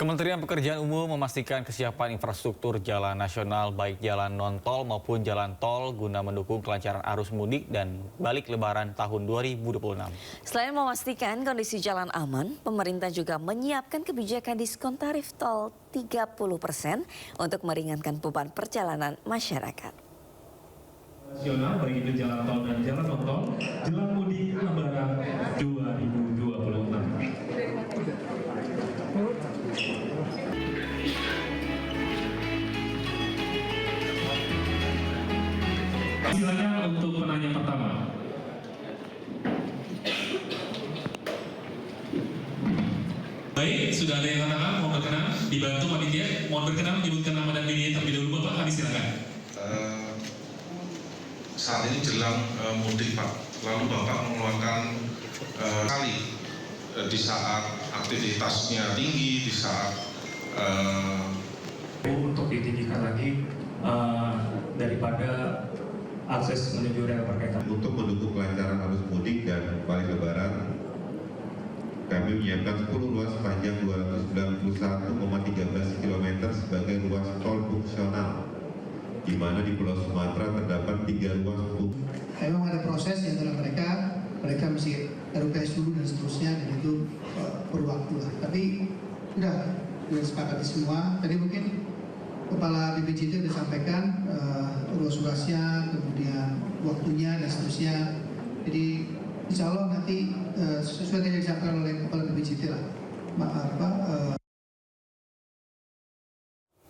Kementerian Pekerjaan Umum memastikan kesiapan infrastruktur jalan nasional baik jalan non-tol maupun jalan tol guna mendukung kelancaran arus mudik dan balik lebaran tahun 2026. Selain memastikan kondisi jalan aman, pemerintah juga menyiapkan kebijakan diskon tarif tol 30% untuk meringankan beban perjalanan masyarakat. Nasional baik itu jalan tol dan jalan non-tol jelang mudik lebaran 2026. Silakan untuk penanya pertama. Baik, sudah ada yang tangan, mohon berkenan dibantu panitia, mohon berkenan menyebutkan nama dan media terlebih dahulu Bapak, kami silakan. Saat ini jelang mudik Pak, lalu Bapak mengeluarkan kali di saat aktivitasnya tinggi, di saat Untuk ditinggikan lagi daripada akses menuju rel berkaitan. Untuk mendukung kelancaran arus mudik dan balik lebaran, kami menyiapkan 10 ruas panjang 291,13 km sebagai ruas tol fungsional, di mana di Pulau Sumatera terdapat 3 ruas fungsional. Memang ada proses di antara mereka mesti RUPS dulu dan seterusnya, dan itu perlu waktu lah. Tapi sudah disepakati semua. Tadi mungkin Kepala BPJT sudah sampaikan ruas-ruasnya, kemudian waktunya dan seterusnya. Jadi insya Allah nanti sesuai yang disampaikan oleh Kepala BPJT lah.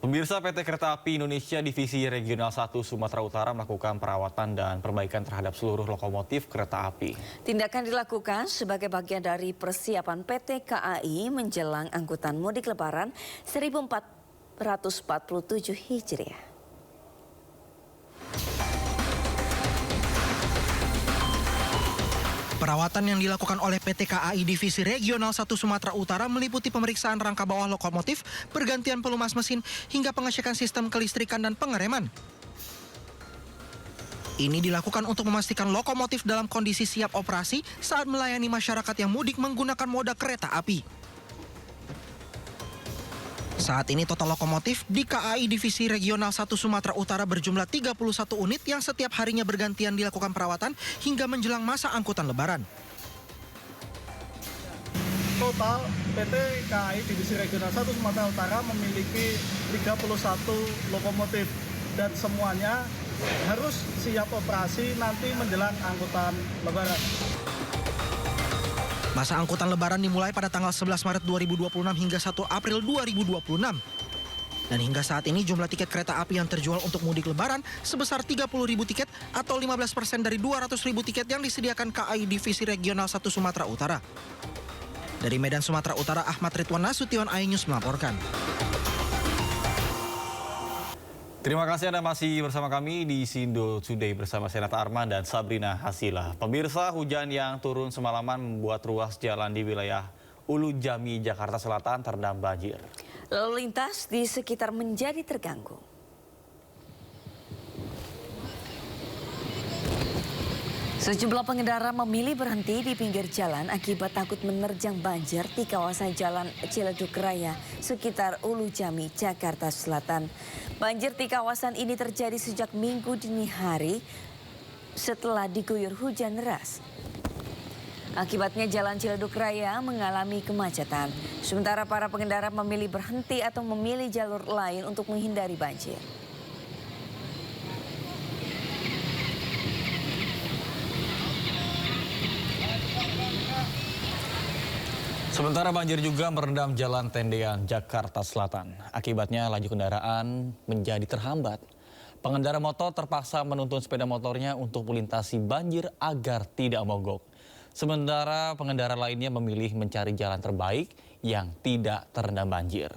Pemirsa, PT Kereta Api Indonesia Divisi Regional 1 Sumatera Utara melakukan perawatan dan perbaikan terhadap seluruh lokomotif kereta api. Tindakan dilakukan sebagai bagian dari persiapan PT KAI menjelang angkutan mudik lebaran 1447 Hijriah. Perawatan yang dilakukan oleh PT KAI Divisi Regional 1 Sumatera Utara meliputi pemeriksaan rangka bawah lokomotif, pergantian pelumas mesin, hingga pengecekan sistem kelistrikan dan pengereman. Ini dilakukan untuk memastikan lokomotif dalam kondisi siap operasi saat melayani masyarakat yang mudik menggunakan moda kereta api. Saat ini total lokomotif di KAI Divisi Regional 1 Sumatera Utara berjumlah 31 unit yang setiap harinya bergantian dilakukan perawatan hingga menjelang masa angkutan lebaran. Total PT KAI Divisi Regional 1 Sumatera Utara memiliki 31 lokomotif dan semuanya harus siap operasi nanti menjelang angkutan lebaran. Masa angkutan lebaran dimulai pada tanggal 11 Maret 2026 hingga 1 April 2026. Dan hingga saat ini jumlah tiket kereta api yang terjual untuk mudik lebaran sebesar 30.000 tiket atau 15% dari 200.000 tiket yang disediakan KAI Divisi Regional 1 Sumatera Utara. Dari Medan, Sumatera Utara, Ahmad Ridwan Nasution, iNews melaporkan. Terima kasih Anda masih bersama kami di Sindo Today bersama Senata Arman dan Sabrina Hasila. Pemirsa, hujan yang turun semalaman membuat ruas jalan di wilayah Ulu Jami, Jakarta Selatan terendam banjir. Lalu lintas di sekitar menjadi terganggu. Sejumlah pengendara memilih berhenti di pinggir jalan akibat takut menerjang banjir di kawasan Jalan Ciledug Raya sekitar Ulu Jami, Jakarta Selatan. Banjir di kawasan ini terjadi sejak Minggu dini hari setelah diguyur hujan deras. Akibatnya Jalan Ciledug Raya mengalami kemacetan. Sementara para pengendara memilih berhenti atau memilih jalur lain untuk menghindari banjir. Sementara banjir juga merendam Jalan Tendean, Jakarta Selatan. Akibatnya laju kendaraan menjadi terhambat. Pengendara motor terpaksa menuntun sepeda motornya untuk melintasi banjir agar tidak mogok. Sementara pengendara lainnya memilih mencari jalan terbaik yang tidak terendam banjir.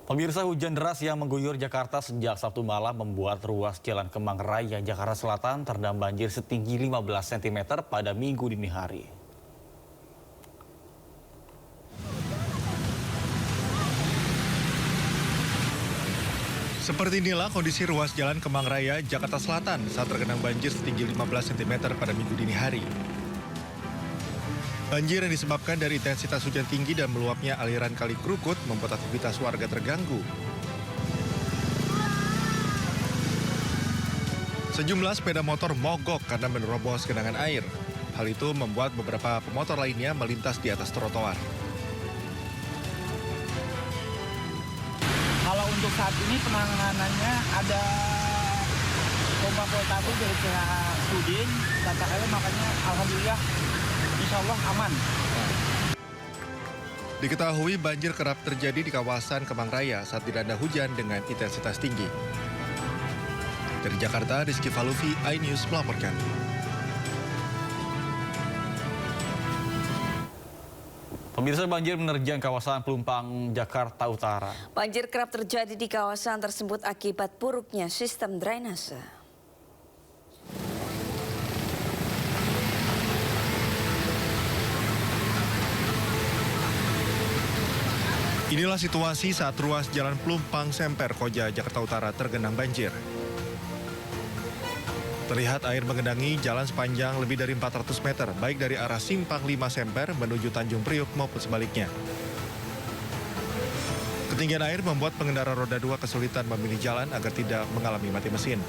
Pemirsa, hujan deras yang mengguyur Jakarta sejak Sabtu malam membuat ruas Jalan Kemang Raya, Jakarta Selatan terendam banjir setinggi 15 cm pada Minggu dini hari. Seperti inilah kondisi ruas Jalan Kemang Raya, Jakarta Selatan saat tergenang banjir setinggi 15 cm pada Minggu dini hari. Banjir yang disebabkan dari intensitas hujan tinggi dan meluapnya aliran Kali Krukut membuat aktivitas warga terganggu. Sejumlah sepeda motor mogok karena menerobos genangan air. Hal itu membuat beberapa pemotor lainnya melintas di atas trotoar. Kalau untuk saat ini penanganannya ada pompa portable dari pihak Sudin, Tata Air, makanya alhamdulillah insya Allah aman. Diketahui banjir kerap terjadi di kawasan Kemang Raya saat dilanda hujan dengan intensitas tinggi. Dari Jakarta, Rizky Falufi, iNews melaporkan. Pemirsa, banjir menerjang kawasan Pelumpang, Jakarta Utara. Banjir kerap terjadi di kawasan tersebut akibat buruknya sistem drainase. Inilah situasi saat ruas Jalan Pelumpang Semper Koja, Jakarta Utara tergenang banjir. Terlihat air menggenangi jalan sepanjang lebih dari 400 meter, baik dari arah Simpang 5 Semper menuju Tanjung Priuk maupun sebaliknya. Ketinggian air membuat pengendara roda 2 kesulitan memilih jalan agar tidak mengalami mati mesin.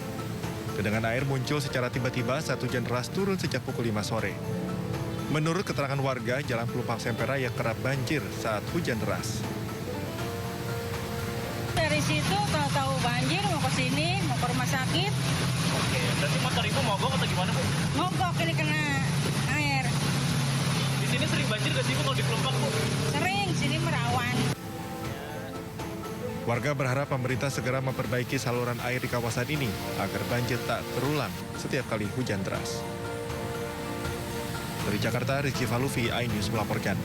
Genangan air muncul secara tiba-tiba saat hujan deras turun sejak pukul 5 sore. Menurut keterangan warga, Jalan Pelumpang Semper Raya kerap banjir saat hujan deras. Dari situ kalau tahu banjir mau ke sini, mau ke rumah sakit. Oke, berarti motor ibu mogok atau gimana, Bu? Mogok ini kena air. Di sini sering banjir gak sih, Bu, kalau di Pelumpang, Bu? Sering, sini merawan. Warga berharap pemerintah segera memperbaiki saluran air di kawasan ini agar banjir tak terulang setiap kali hujan deras. Dari Jakarta, Rizky Falufi, iNews melaporkan.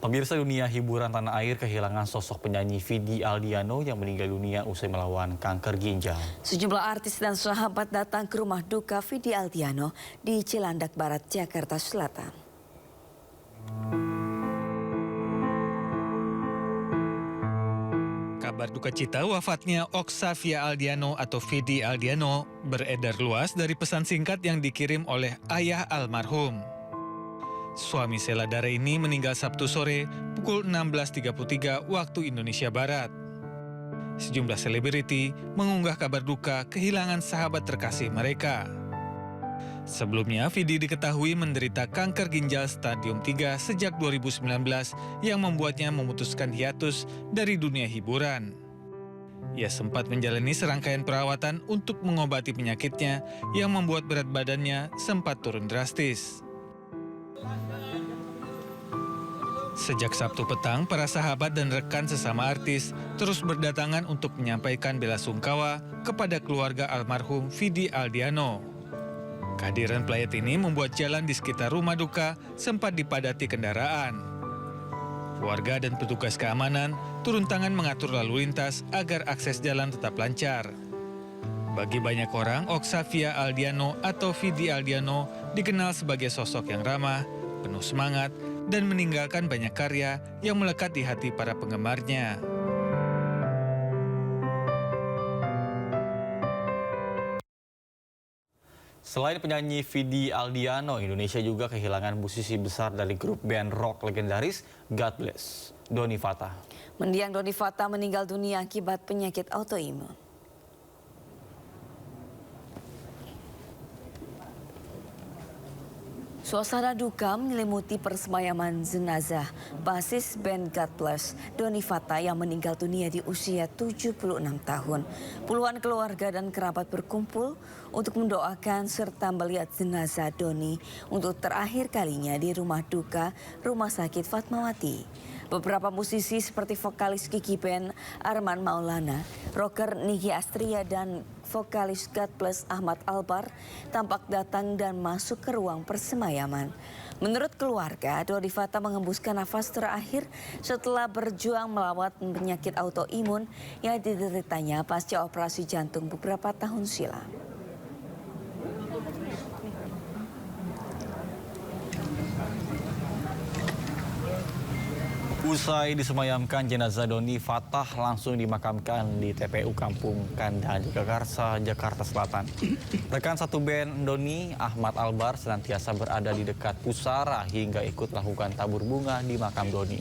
Pemirsa, dunia hiburan tanah air kehilangan sosok penyanyi Vidi Aldiano yang meninggal dunia usai melawan kanker ginjal. Sejumlah artis dan sahabat datang ke rumah duka Vidi Aldiano di Cilandak Barat, Jakarta Selatan. Kabar duka cita wafatnya Oxavia Aldiano atau Vidi Aldiano beredar luas dari pesan singkat yang dikirim oleh ayah almarhum. Suami Sheila Dara ini meninggal Sabtu sore pukul 16.33 waktu Indonesia Barat. Sejumlah selebriti mengunggah kabar duka kehilangan sahabat terkasih mereka. Sebelumnya, Vidi diketahui menderita kanker ginjal stadium 3 sejak 2019 yang membuatnya memutuskan hiatus dari dunia hiburan. Ia sempat menjalani serangkaian perawatan untuk mengobati penyakitnya yang membuat berat badannya sempat turun drastis. Sejak Sabtu petang, para sahabat dan rekan sesama artis terus berdatangan untuk menyampaikan bela sungkawa kepada keluarga almarhum Vidi Aldiano. Kehadiran pelayat ini membuat jalan di sekitar rumah duka sempat dipadati kendaraan. Warga dan petugas keamanan turun tangan mengatur lalu lintas agar akses jalan tetap lancar. Bagi banyak orang, Oxavia Aldiano atau Vidi Aldiano dikenal sebagai sosok yang ramah, penuh semangat, dan meninggalkan banyak karya yang melekat di hati para penggemarnya. Selain penyanyi Vidi Aldiano, Indonesia juga kehilangan musisi besar dari grup band rock legendaris God Bless, Doni Fata. Mendiang Doni Fata meninggal dunia akibat penyakit autoimun. Suasana duka menyelimuti persemayaman jenazah basis band God Bless, Doni Fata yang meninggal dunia di usia 76 tahun. Puluhan keluarga dan kerabat berkumpul untuk mendoakan serta melihat jenazah Doni untuk terakhir kalinya di rumah duka Rumah Sakit Fatmawati. Beberapa musisi seperti vokalis Kiki Band Arman Maulana, rocker Niki Astria dan vokalis God Bless Ahmad Albar tampak datang dan masuk ke ruang persemayaman. Menurut keluarga, Doni Fata mengembuskan nafas terakhir setelah berjuang melawan penyakit autoimun yang dideritanya pasca operasi jantung beberapa tahun silam. Usai disemayamkan, jenazah Doni Fatah langsung dimakamkan di TPU Kampung Kanda, Jagakarsa, Jakarta Selatan. Rekan satu band Doni, Ahmad Albar, senantiasa berada di dekat pusara hingga ikut melakukan tabur bunga di makam Doni.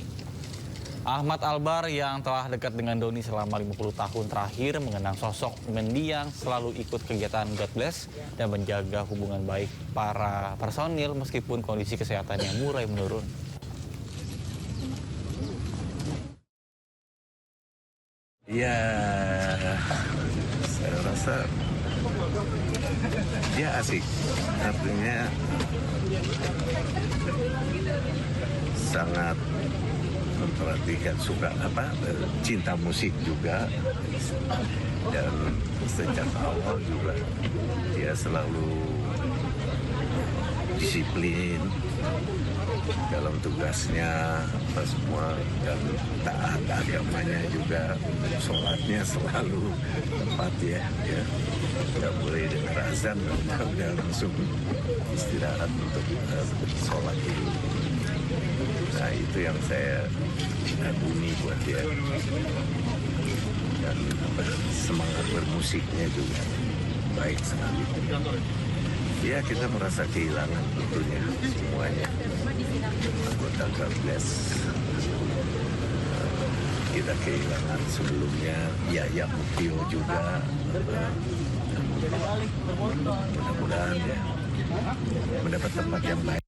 Ahmad Albar yang telah dekat dengan Doni selama 50 tahun terakhir mengenang sosok mendiang selalu ikut kegiatan God Bless dan menjaga hubungan baik para personil meskipun kondisi kesehatannya mulai menurun. Ya, saya rasa dia asik. Artinya sangat memperhatikan, suka cinta musik juga. Dan sejak awal juga dia selalu disiplin dalam tugasnya, apa semua, dan taat agamanya juga, sholatnya selalu tepat ya, nggak boleh dengar azan udah langsung istirahat untuk sholat dulu. Nah itu yang saya kagumi buat dia, dan semangat bermusiknya juga baik sekali. Ya kita merasa kehilangan tentunya semuanya anggota God Bless. Kita kehilangan sebelumnya Yaya Muktio juga. Mudah-mudahan ya mendapat tempat yang baik.